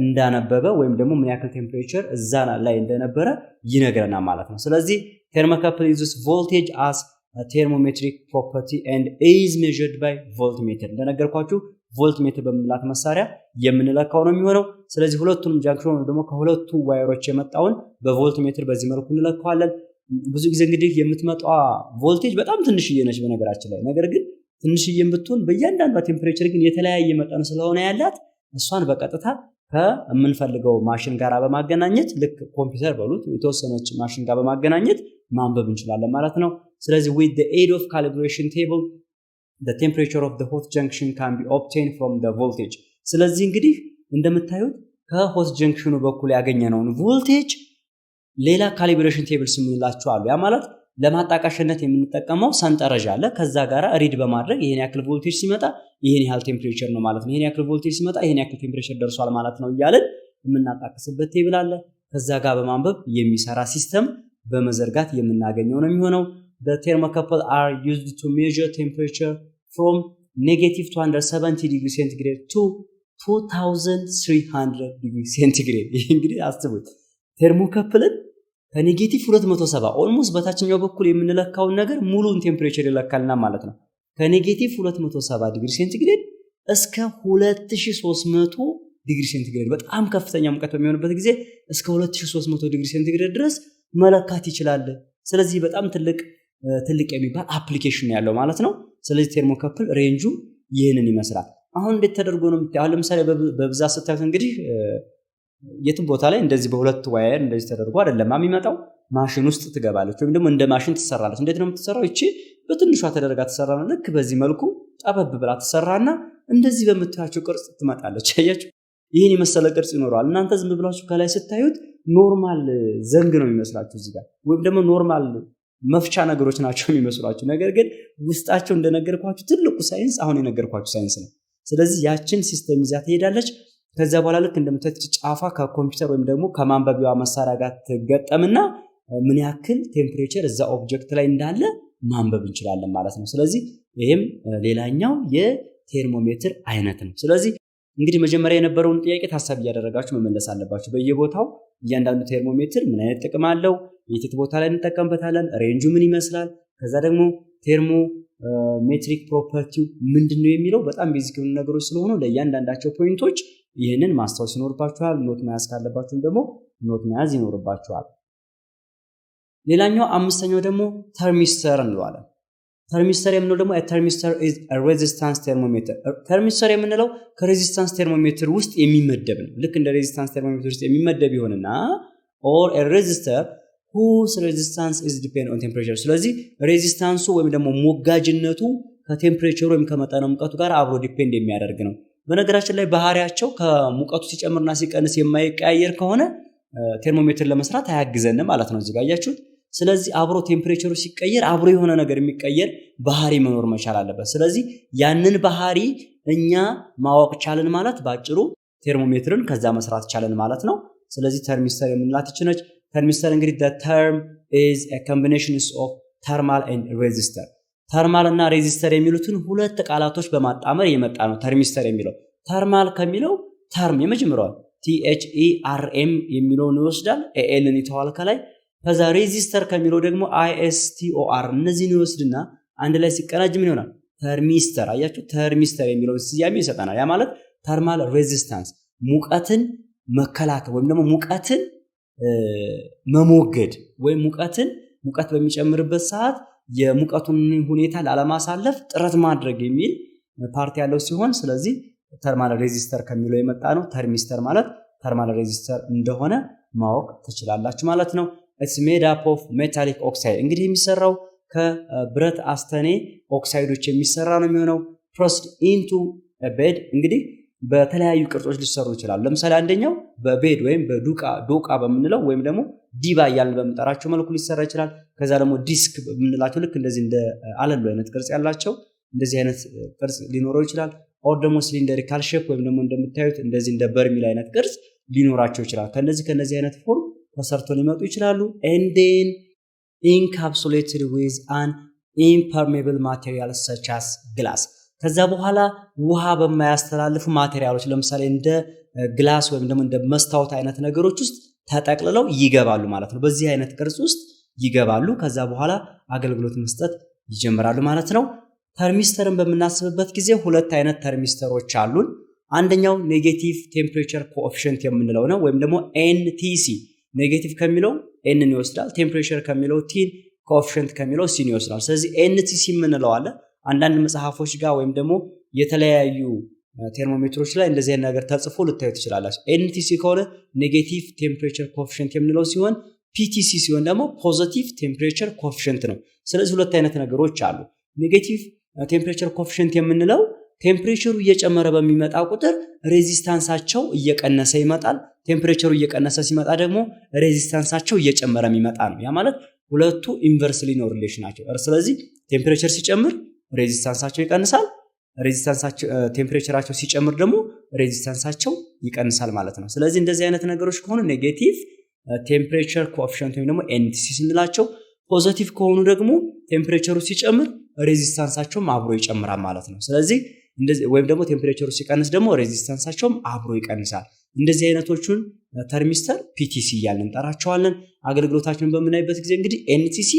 እንዳነበበ ወይም ደግሞ ምን ያክል ቴምፕሬቸር እዛ ላይ እንደነበረ ይነግረናል ማለት ነው ስለዚህ thermocouple uses voltage as a thermometric property and is measured by voltmeter እንደነገርኳችሁ ቮልት ሜትር በመምላት መሳሪያ የምንለካው ነው የሚሆነው። ስለዚህ ሁለቱንም ጃንክሽን ደግሞ ከሁለቱ ዋየሮች የመጣውን በቮልት ሜትር በዚህ መልኩ እንለካዋለን። ብዙ ጊዜ እንግዲህ የምትመጣው ቮልቴጅ በጣም ትንሽዬ ነች በነገራችን ላይ። ነገር ግን ትንሽዬም ብትሆን በእያንዳንዷ ቴምፕሬቸር ግን የተለያየ መጠን ስለሆነ ያላት እሷን በቀጥታ ከምንፈልገው ማሽን ጋር በማገናኘት ልክ ኮምፒውተር በሉት የተወሰነች ማሽን ጋር በማገናኘት ማንበብ እንችላለን ማለት ነው። ስለዚህ with the aid of calibration table the temperature of the hot junction can be obtained from the voltage። ስለዚህ እንግዲህ እንደምታዩት ከሆት ጀንክሽኑ በኩል ያገኘነውን ቮልቴጅ ሌላ ካሊብሬሽን ቴብል ስምንላችሁ አሉ። ያ ማለት ለማጣቃሽነት የምንጠቀመው ሰንጠረዥ አለ። ከዛ ጋራ ሪድ በማድረግ ይሄን ያክል ቮልቴጅ ሲመጣ ይሄን ያህል ቴምፕሬቸር ነው ማለት ነው፣ ይሄን ያክል ቮልቴጅ ሲመጣ ይሄን ያክል ቴምፕሬቸር ደርሷል ማለት ነው እያልን የምናጣቅስበት ቴብል አለ። ከዛ ጋር በማንበብ የሚሰራ ሲስተም በመዘርጋት የምናገኘው ነው የሚሆነው። The thermocouple are used to measure temperature from -270 degree centigrade to 2300 degree centigrade። ይህ እንግዲህ አስቡት ቴርሞካፕልን ከኔጌቲቭ 270 ኦልሞስት በታችኛው በኩል የምንለካውን ነገር ሙሉን ቴምፕሬቸር ይለካልና ማለት ነው። ከኔጌቲቭ 270 ዲግሪ ሴንቲግሬድ እስከ 2300 ዲግሪ ሴንቲግሬድ በጣም ከፍተኛ ሙቀት በሚሆንበት ጊዜ እስከ 2300 ዲግሪ ሴንቲግሬድ ድረስ መለካት ይችላል። ስለዚህ በጣም ትልቅ የሚባል አፕሊኬሽን ያለው ማለት ነው። ስለዚህ ቴርሞካፕል ሬንጁ ይህንን ይመስላል። አሁን እንዴት ተደርጎ ነው የምታየው? ለምሳሌ በብዛት ስታዩት እንግዲህ የትም ቦታ ላይ እንደዚህ በሁለት ዋየር እንደዚህ ተደርጎ አይደለም የሚመጣው። ማሽን ውስጥ ትገባለች ወይም ደግሞ እንደ ማሽን ትሰራለች። እንዴት ነው የምትሰራው? እቺ በትንሿ ተደርጋ ትሰራና ልክ በዚህ መልኩ ጠበብ ብላ ትሰራና እንደዚህ በምታያቸው ቅርጽ ትመጣለች። አያችሁ? ይህን የመሰለ ቅርጽ ይኖረዋል። እናንተ ዝም ብላችሁ ከላይ ስታዩት ኖርማል ዘንግ ነው የሚመስላችሁ እዚህ ጋር፣ ወይም ደግሞ ኖርማል መፍቻ ነገሮች ናቸው የሚመስሏችሁ። ነገር ግን ውስጣቸው እንደነገርኳችሁ ትልቁ ሳይንስ አሁን የነገርኳችሁ ሳይንስ ነው። ስለዚህ ያችን ሲስተም ይዛ ትሄዳለች። ከዛ በኋላ ልክ እንደምታዩት ጫፋ ከኮምፒውተር ወይም ደግሞ ከማንበቢያዋ መሳሪያ ጋር ትገጠምና ምን ያክል ቴምፕሬቸር እዛ ኦብጀክት ላይ እንዳለ ማንበብ እንችላለን ማለት ነው። ስለዚህ ይሄም ሌላኛው የቴርሞሜትር አይነት ነው። ስለዚህ እንግዲህ መጀመሪያ የነበረውን ጥያቄ ታሳቢ እያደረጋችሁ መመለስ አለባችሁ። በየቦታው እያንዳንዱ ቴርሞሜትር ምን አይነት ጥቅም አለው፣ የት ቦታ ላይ እንጠቀምበታለን፣ ሬንጁ ምን ይመስላል፣ ከዛ ደግሞ ቴርሞሜትሪክ ፕሮፐርቲው ምንድነው የሚለው በጣም ቤዚክ የሆኑ ነገሮች ስለሆኑ ለእያንዳንዳቸው ፖይንቶች ይህንን ማስታወስ ይኖርባችኋል። ኖት መያዝ ካለባችሁም ደግሞ ኖት መያዝ ይኖርባችኋል። ሌላኛው አምስተኛው ደግሞ ተርሚስተር እንለዋለን። ተርሚስተር የምንለው ደግሞ ተርሚስተር is a resistance thermometer። ተርሚስተር የምንለው ከሬዚስታንስ ቴርሞሜትር ውስጥ የሚመደብ ነው። ልክ እንደ ሬዚስታንስ ቴርሞሜትር ውስጥ የሚመደብ ይሆንና or a resistor whose resistance is depend on temperature። ስለዚህ ሬዚስታንሱ ወይም ደግሞ ሞጋጅነቱ ከቴምፕሬቸሩ ወይም ከመጠነ ሙቀቱ ጋር አብሮ ዲፔንድ የሚያደርግ ነው። በነገራችን ላይ ባህሪያቸው ከሙቀቱ ሲጨምርና ሲቀንስ የማይቀያየር ከሆነ ቴርሞሜትር ለመስራት አያግዘንም ማለት ነው። እዚህ ጋር አያችሁት። ስለዚህ አብሮ ቴምፕሬቸሩ ሲቀየር አብሮ የሆነ ነገር የሚቀየር ባህሪ መኖር መቻል አለበት። ስለዚህ ያንን ባህሪ እኛ ማወቅ ቻለን ማለት ባጭሩ ቴርሞሜትርን ከዛ መስራት ቻለን ማለት ነው። ስለዚህ ተርሚስተር የምንላት ይች ነች። ተርሚስተር እንግዲህ the term is a combination of thermal and resistor። ተርማል እና ሬዚስተር የሚሉትን ሁለት ቃላቶች በማጣመር የመጣ ነው ተርሚስተር የሚለው። ተርማል ከሚለው ተርም የመጀመሪያው THERM የሚለውን ይወስዳል፣ ኤልን ይተዋል ከላይ። ከዛ ሬዚስተር ከሚለው ደግሞ ISTOR እነዚህን ይወስድና አንድ ላይ ሲቀናጅ ምን ይሆናል? ተርሚስተር። አያችሁ፣ ተርሚስተር የሚለውን ስያሜ ይሰጠናል። ያ ማለት ተርማል ሬዚስታንስ ሙቀትን መከላከል ወይም ደግሞ ሙቀትን መሞገድ ወይም ሙቀት በሚጨምርበት ሰዓት የሙቀቱን ሁኔታ ላለማሳለፍ ጥረት ማድረግ የሚል ፓርቲ ያለው ሲሆን ስለዚህ ተርማል ሬዚስተር ከሚለው የመጣ ነው። ተርሚስተር ማለት ተርማል ሬዚስተር እንደሆነ ማወቅ ትችላላችሁ ማለት ነው። it's made up of metallic oxide። እንግዲህ የሚሰራው ከብረት አስተኔ ኦክሳይዶች የሚሰራ ነው የሚሆነው። pressed into a bed እንግዲህ በተለያዩ ቅርጾች ሊሰሩ ይችላሉ። ለምሳሌ አንደኛው በቤድ ወይም በዶቃ በምንለው ወይም ደግሞ ዲባ እያልን በመጠራቸው መልኩ ሊሰራ ይችላል። ከዛ ደግሞ ዲስክ በምንላቸው ልክ እንደዚህ እንደ አለሉ አይነት ቅርጽ ያላቸው እንደዚህ አይነት ቅርጽ ሊኖረው ይችላል። ኦር ደግሞ ሲሊንደሪካል ሼፕ ወይም ደግሞ እንደምታዩት እንደዚህ እንደ በርሚል አይነት ቅርጽ ሊኖራቸው ይችላል። ከነዚህ አይነት ፎርም ተሰርቶ ሊመጡ ይችላሉ። and then encapsulated with an impermeable material such as glass። ከዛ በኋላ ውሃ በማያስተላልፉ ማቴሪያሎች ለምሳሌ እንደ ግላስ ወይም ደግሞ እንደ መስታወት አይነት ነገሮች ውስጥ ተጠቅልለው ይገባሉ ማለት ነው። በዚህ አይነት ቅርጽ ውስጥ ይገባሉ። ከዛ በኋላ አገልግሎት መስጠት ይጀምራሉ ማለት ነው። ተርሚስተርን በምናስብበት ጊዜ ሁለት አይነት ተርሚስተሮች አሉን። አንደኛው ኔጌቲቭ ቴምፕሬቸር ኮኤፊሽንት የምንለው ነው ወይም ደግሞ ኤንቲሲ። ኔጌቲቭ ከሚለው ኤንን ይወስዳል፣ ቴምፕሬቸር ከሚለው ቲን፣ ኮኤፊሽንት ከሚለው ሲን ይወስዳል። ስለዚህ ኤንቲሲ የምንለው አለ። አንዳንድ መጽሐፎች ጋር ወይም ደግሞ የተለያዩ ቴርሞሜትሮች ላይ እንደዚህ አይነት ነገር ተጽፎ ልታዩ ትችላላችሁ። ኤንቲሲ ከሆነ ኔጌቲቭ ቴምፕሬቸር ኮኤፊሽንት የምንለው ሲሆን ፒቲሲ ሲሆን ደግሞ ፖዚቲቭ ቴምፕሬቸር ኮኤፊሽንት ነው። ስለዚህ ሁለት አይነት ነገሮች አሉ። ኔጌቲቭ ቴምፕሬቸር ኮኤፊሽንት የምንለው ቴምፕሬቸሩ እየጨመረ በሚመጣ ቁጥር ሬዚስታንሳቸው እየቀነሰ ይመጣል። ቴምፕሬቸሩ እየቀነሰ ሲመጣ ደግሞ ሬዚስታንሳቸው እየጨመረ የሚመጣ ነው። ያ ማለት ሁለቱ ኢንቨርስሊ ነው ሪሌሽን ናቸው። ስለዚህ ቴምፕሬቸር ሲጨምር ሬዚስታንሳቸው ይቀንሳል፣ ሬዚስታንሳቸው ቴምፕሬቸራቸው ሲጨምር ደግሞ ሬዚስታንሳቸው ይቀንሳል ማለት ነው። ስለዚህ እንደዚህ አይነት ነገሮች ከሆኑ ኔጌቲቭ ቴምፕሬቸር ኮኤፊሽንት ወይም ደግሞ ኤንቲሲ ስንላቸው፣ ፖዚቲቭ ከሆኑ ደግሞ ቴምፕሬቸሩ ሲጨምር ሬዚስታንሳቸውም አብሮ ይጨምራል ማለት ነው። ስለዚህ እንደዚህ ወይም ደግሞ ቴምፕሬቸሩ ሲቀንስ ደግሞ ሬዚስታንሳቸውም አብሮ ይቀንሳል። እንደዚህ አይነቶቹን ተርሚስተር ፒቲሲ እያልን እንጠራቸዋለን። አገልግሎታቸውን በምናይበት ጊዜ እንግዲህ ኤንቲሲ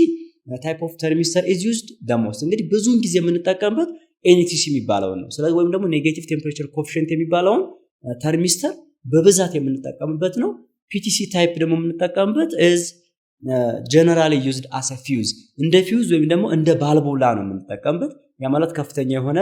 ታይፕ ኦፍ ተርሚስተር ኢዝ ዩዝድ ዘ ሞስት። እንግዲህ ብዙውን ጊዜ የምንጠቀምበት ኤንቲሲ የሚባለውን ነው። ስለዚህ ወይም ደግሞ ኔጌቲቭ ቴምፕሬቸር ኮኤፊሽንት የሚባለውን ተርሚስተር በብዛት የምንጠቀምበት ነው። ፒቲሲ ታይፕ ደግሞ የምንጠቀምበት ኢዝ ጀነራሊ ዩዝድ አስ አ ፊውዝ፣ እንደ ፊውዝ ወይም ደግሞ እንደ ባልቡላ ነው የምንጠቀምበት። ያ ማለት ከፍተኛ የሆነ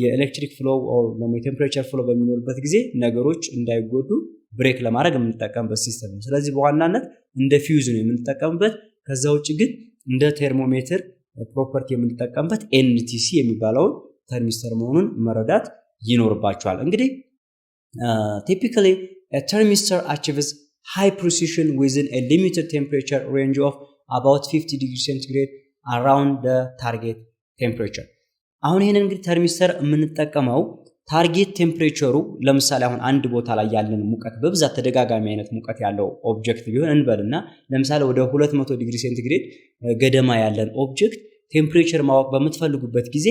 የኤሌክትሪክ ፍሎ ወይም የቴምፕሬቸር ፍሎ በሚኖርበት ጊዜ ነገሮች እንዳይጎዱ ብሬክ ለማድረግ የምንጠቀምበት ሲስተም ነው። ስለዚህ በዋናነት እንደ ፊውዝ ነው የምንጠቀምበት። ከዛ ውጭ ግን እንደ ቴርሞሜትር ፕሮፐርቲ የምንጠቀምበት ኤንቲሲ የሚባለውን ተርሚስተር መሆኑን መረዳት ይኖርባቸዋል። እንግዲህ ቲፒካሊ a thermistor achieves high precision within a limited temperature range of about 50 degrees centigrade around the target temperature. አሁን ይሄንን እንግዲህ ተርሚስተር የምንጠቀመው ታርጌት ቴምፕሬቸሩ ለምሳሌ አሁን አንድ ቦታ ላይ ያለን ሙቀት በብዛት ተደጋጋሚ አይነት ሙቀት ያለው ኦብጀክት ቢሆን እንበልና ለምሳሌ ወደ 200 ዲግሪ ሴንቲግሬድ ገደማ ያለን ኦብጀክት ቴምፕሬቸር ማወቅ በምትፈልጉበት ጊዜ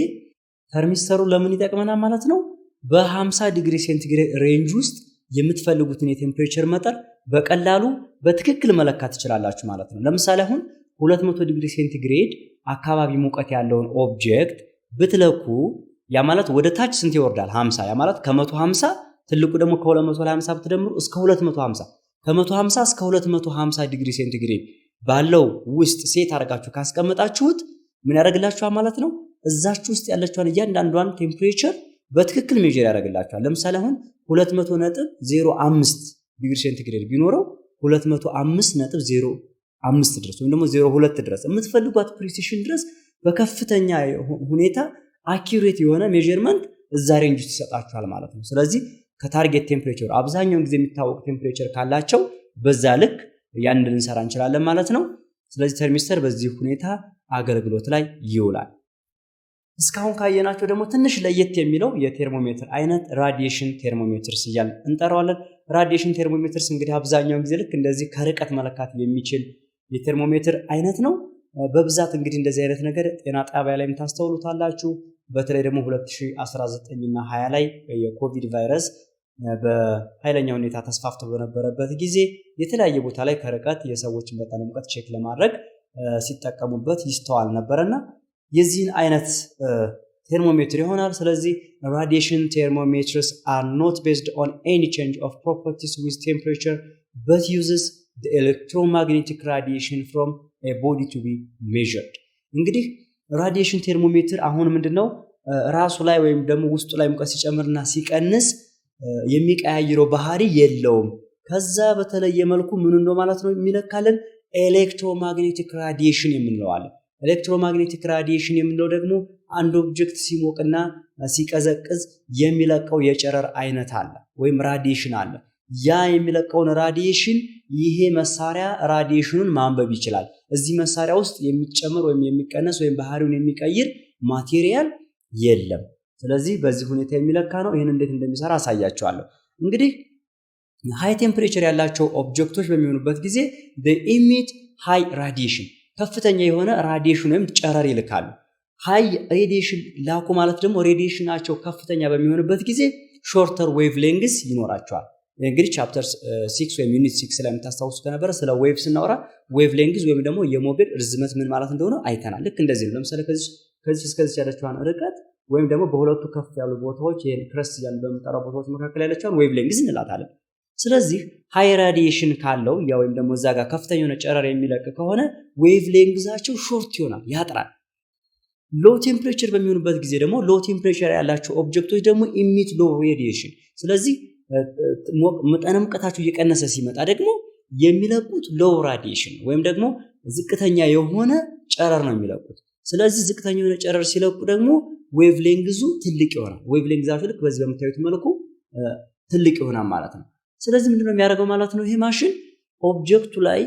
ተርሚስተሩ ለምን ይጠቅመናል ማለት ነው? በ50 ዲግሪ ሴንቲግሬድ ሬንጅ ውስጥ የምትፈልጉትን የቴምፕሬቸር መጠን በቀላሉ በትክክል መለካት ትችላላችሁ ማለት ነው። ለምሳሌ አሁን 200 ዲግሪ ሴንቲግሬድ አካባቢ ሙቀት ያለውን ኦብጀክት ብትለኩ ያ ማለት ወደ ታች ስንት ይወርዳል? 50። ያ ማለት ከ150 ትልቁ ደግሞ ከ250 ብትደምሩ እስከ 250 ከ150 እስከ 250 ዲግሪ ሴንቲግሬድ ባለው ውስጥ ሴት አድርጋችሁ ካስቀመጣችሁት ምን ያደርግላችኋል ማለት ነው? እዛችሁ ውስጥ ያለችውን እያንዳንዷን ቴምፕሬቸር በትክክል ሜጀር ያደርግላችኋል። ለምሳሌ አሁን 200.05 ዲግሪ ሴንቲግሬድ ቢኖረው 205.05 ድረስ ወይም ደግሞ 02 ድረስ የምትፈልጓት ፕሪሲሽን ድረስ በከፍተኛ ሁኔታ አኪዩሬት የሆነ ሜዠርመንት እዛ ሬንጅ ውስጥ ይሰጣችኋል ማለት ነው። ስለዚህ ከታርጌት ቴምፕሬቸር አብዛኛውን ጊዜ የሚታወቅ ቴምፕሬቸር ካላቸው በዛ ልክ ያን ልንሰራ እንችላለን ማለት ነው። ስለዚህ ተርሚስተር በዚህ ሁኔታ አገልግሎት ላይ ይውላል። እስካሁን ካየናቸው ደግሞ ትንሽ ለየት የሚለው የቴርሞሜትር አይነት ራዲዬሽን ቴርሞሜትርስ እያልን እንጠራዋለን። ራዲዬሽን ቴርሞሜትርስ እንግዲህ አብዛኛውን ጊዜ ልክ እንደዚህ ከርቀት መለካት የሚችል የቴርሞሜትር አይነት ነው። በብዛት እንግዲህ እንደዚህ አይነት ነገር ጤና ጣቢያ ላይም ታስተውሉታላችሁ። በተለይ ደግሞ 2019 እና 20 ላይ የኮቪድ ቫይረስ በኃይለኛ ሁኔታ ተስፋፍቶ በነበረበት ጊዜ የተለያየ ቦታ ላይ ከርቀት የሰዎችን መጠነ ሙቀት ቼክ ለማድረግ ሲጠቀሙበት ይስተዋል ነበርና የዚህን አይነት ቴርሞሜትር ይሆናል። ስለዚህ ራዲዬሽን ቴርሞሜትርስ are not based on any change of properties with temperature but uses the electromagnetic radiation from a body to be measured. እንግዲህ ራዲዬሽን ቴርሞሜትር አሁን ምንድነው ራሱ ላይ ወይም ደግሞ ውስጡ ላይ ሙቀት ሲጨምርና ሲቀንስ የሚቀያይረው ባህሪ የለውም። ከዛ በተለየ መልኩ ምን ነው ማለት ነው የሚለካልን ኤሌክትሮማግኔቲክ ራዲዬሽን የምንለው አለ። ኤሌክትሮማግኔቲክ ራዲዬሽን የምንለው ደግሞ አንድ ኦብጀክት ሲሞቅና ሲቀዘቅዝ የሚለቀው የጨረር አይነት አለ ወይም ራዲዬሽን አለ። ያ የሚለቀውን ራዲዬሽን ይሄ መሳሪያ ራዲዬሽኑን ማንበብ ይችላል። እዚህ መሳሪያ ውስጥ የሚጨምር ወይም የሚቀነስ ወይም ባህሪውን የሚቀይር ማቴሪያል የለም። ስለዚህ በዚህ ሁኔታ የሚለካ ነው። ይሄን እንዴት እንደሚሰራ አሳያችኋለሁ። እንግዲህ ሃይ ቴምፕሬቸር ያላቸው ኦብጀክቶች በሚሆኑበት ጊዜ they emit high radiation ከፍተኛ የሆነ ራዲዬሽን ወይም ጨረር ይልካሉ። ሃይ ሬዲዬሽን ላኩ ማለት ደግሞ ሬዲዬሽናቸው ከፍተኛ በሚሆንበት ጊዜ ሾርተር ዌቭ ሌንግስ ይኖራቸዋል። እንግዲህ ቻፕተር 6 ወይም ዩኒት 6 ላይ የምታስታውሱ ከነበረ ስለ ዌቭ ስናወራ ዌቭ ሌንግዝ ወይም ደግሞ የሞገድ ርዝመት ምን ማለት እንደሆነ አይተናል። ልክ እንደዚህ ነው። ለምሳሌ ከዚህ ከዚህ እስከዚህ ያለችውን ርቀት ወይም ደግሞ በሁለቱ ከፍ ያሉ ቦታዎች ይሄን ክረስት ያለ በመጠራው ቦታዎች መካከል ያለችውን ዌቭሌንግዝ እንላታለን። ስለዚህ ሃይ ራዲዬሽን ካለው ያ ወይም ደግሞ እዛ ጋር ከፍተኛ የሆነ ጨረር የሚለቅ ከሆነ ዌቭሌንግዛቸው ሾርት ይሆናል፣ ያጥራል። ሎ ቴምፕሬቸር በሚሆንበት ጊዜ ደግሞ ሎ ቴምፕሬቸር ያላቸው ኦብጀክቶች ደግሞ ኢሚት ሎ ሬዲዬሽን። ስለዚህ መጠነ ሙቀታቸው እየቀነሰ ሲመጣ ደግሞ የሚለቁት ሎው ራዲዬሽን ወይም ደግሞ ዝቅተኛ የሆነ ጨረር ነው የሚለቁት። ስለዚህ ዝቅተኛ የሆነ ጨረር ሲለቁ ደግሞ ዌቭሌንግዙ ትልቅ ይሆናል። ዌቭሌንግዛቸው ልክ በዚህ በምታዩት መልኩ ትልቅ ይሆናል ማለት ነው። ስለዚህ ምንድነው የሚያደርገው ማለት ነው? ይሄ ማሽን ኦብጀክቱ ላይ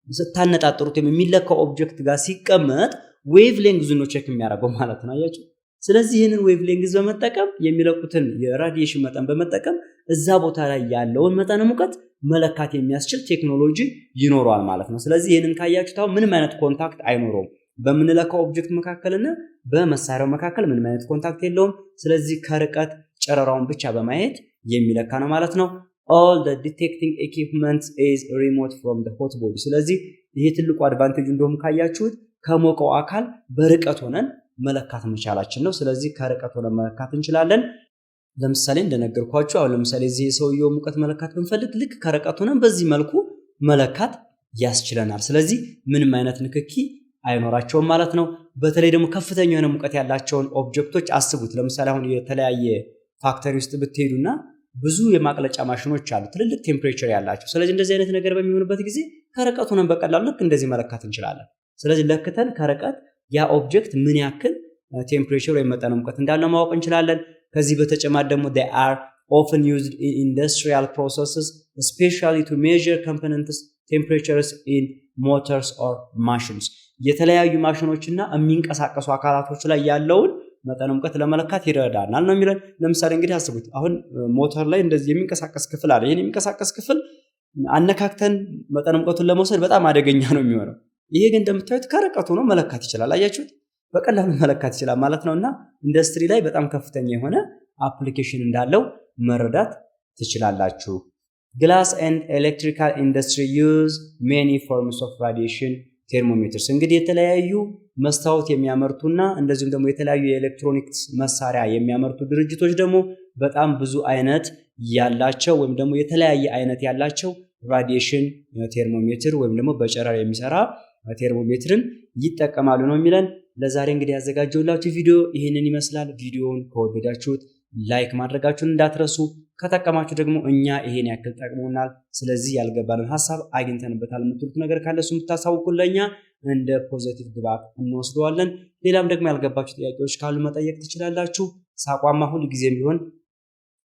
ስታነጣጥሩት የሚለካው ኦብጀክት ጋር ሲቀመጥ ዌቭሌንግዙን ነው ቼክ የሚያደርገው ማለት ነው። አያችሁ? ስለዚህ ይህንን ዌቭሌንግዝ በመጠቀም የሚለቁትን የራዲዬሽን መጠን በመጠቀም እዛ ቦታ ላይ ያለውን መጠነ ሙቀት መለካት የሚያስችል ቴክኖሎጂ ይኖረዋል ማለት ነው። ስለዚህ ይህንን ካያችሁት አሁን ምንም አይነት ኮንታክት አይኖረውም። በምንለካው ኦብጀክት መካከልና በመሳሪያው መካከል ምንም አይነት ኮንታክት የለውም። ስለዚህ ከርቀት ጨረራውን ብቻ በማየት የሚለካ ነው ማለት ነው። all the detecting equipment is remote from the hot body። ስለዚህ ይሄ ትልቁ አድቫንቴጅ እንደሆነ ካያችሁት ከሞቀው አካል በርቀት ሆነን መለካት መቻላችን ነው። ስለዚህ ከርቀት ሆነን መለካት እንችላለን። ለምሳሌ እንደነገርኳችሁ አሁን ለምሳሌ እዚህ የሰውየው ሙቀት መለካት ብንፈልግ ልክ ከርቀት ሆነን በዚህ መልኩ መለካት ያስችለናል። ስለዚህ ምንም አይነት ንክኪ አይኖራቸውም ማለት ነው። በተለይ ደግሞ ከፍተኛ የሆነ ሙቀት ያላቸውን ኦብጀክቶች አስቡት። ለምሳሌ አሁን የተለያየ ፋክተሪ ውስጥ ብትሄዱና ብዙ የማቅለጫ ማሽኖች አሉ ትልልቅ ቴምፕሬቸር ያላቸው። ስለዚህ እንደዚህ አይነት ነገር በሚሆንበት ጊዜ ከርቀት ሆነን በቀላሉ ልክ እንደዚህ መለካት እንችላለን። ስለዚህ ለክተን ከርቀት ያ ኦብጀክት ምን ያክል ቴምፕሬቸር ወይም መጠነ ሙቀት እንዳለው ማወቅ እንችላለን። ከዚህ በተጨማሪ ደግሞ they are often used in industrial processes especially to measure components temperatures in motors or machines። የተለያዩ ማሽኖችና የሚንቀሳቀሱ አካላቶች ላይ ያለውን መጠነ ሙቀት ለመለካት ይረዳናል ነው የሚለን። ለምሳሌ እንግዲህ አስቡት አሁን ሞተር ላይ እንደዚህ የሚንቀሳቀስ ክፍል አለ። ይሄን የሚንቀሳቀስ ክፍል አነካክተን መጠነ ሙቀቱን ለመውሰድ በጣም አደገኛ ነው የሚሆነው። ይሄ ግን እንደምታዩት ከርቀቱ ነው መለካት ይችላል። አያችሁት? በቀላሉ መለካት ይችላል ማለት ነውና ኢንዱስትሪ ላይ በጣም ከፍተኛ የሆነ አፕሊኬሽን እንዳለው መረዳት ትችላላችሁ። ግላስ ኤንድ ኤሌክትሪካል ኢንዱስትሪ ዩዝ ሜኒ ፎርምስ ኦፍ ራዲዬሽን ቴርሞሜትርስ። እንግዲህ የተለያዩ መስታወት የሚያመርቱና እንደዚሁም ደግሞ የተለያዩ የኤሌክትሮኒክስ መሳሪያ የሚያመርቱ ድርጅቶች ደግሞ በጣም ብዙ አይነት ያላቸው ወይም ደግሞ የተለያየ አይነት ያላቸው ራዲዬሽን ቴርሞሜትር ወይም ደግሞ በጨረር የሚሰራ ቴርሞሜትርን ይጠቀማሉ ነው የሚለን። ለዛሬ እንግዲህ ያዘጋጀሁላችሁ ቪዲዮ ይህንን ይመስላል። ቪዲዮውን ከወደዳችሁት ላይክ ማድረጋችሁን እንዳትረሱ። ከጠቀማችሁ ደግሞ እኛ ይሄን ያክል ጠቅሞናል፣ ስለዚህ ያልገባንን ሐሳብ አግኝተንበታል የምትሉት ነገር ካለ እሱን ብታሳውቁን ለኛ እንደ ፖዚቲቭ ግብዓት እንወስደዋለን። ሌላም ደግሞ ያልገባችሁ ጥያቄዎች ካሉ መጠየቅ ትችላላችሁ። ሳቋማ ሁሉ ጊዜም ቢሆን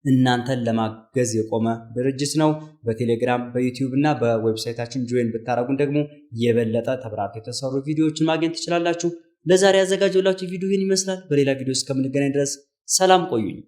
እናንተን ለማገዝ የቆመ ድርጅት ነው። በቴሌግራም በዩቲዩብ እና በዌብሳይታችን ጆይን ብታረጉን ደግሞ የበለጠ ተብራርተው የተሰሩ ቪዲዮዎችን ማግኘት ትችላላችሁ። ለዛሬ ያዘጋጀሁላችሁ ቪዲዮ ይህን ይመስላል። በሌላ ቪዲዮ እስከምንገናኝ ድረስ ሰላም ቆዩኝ።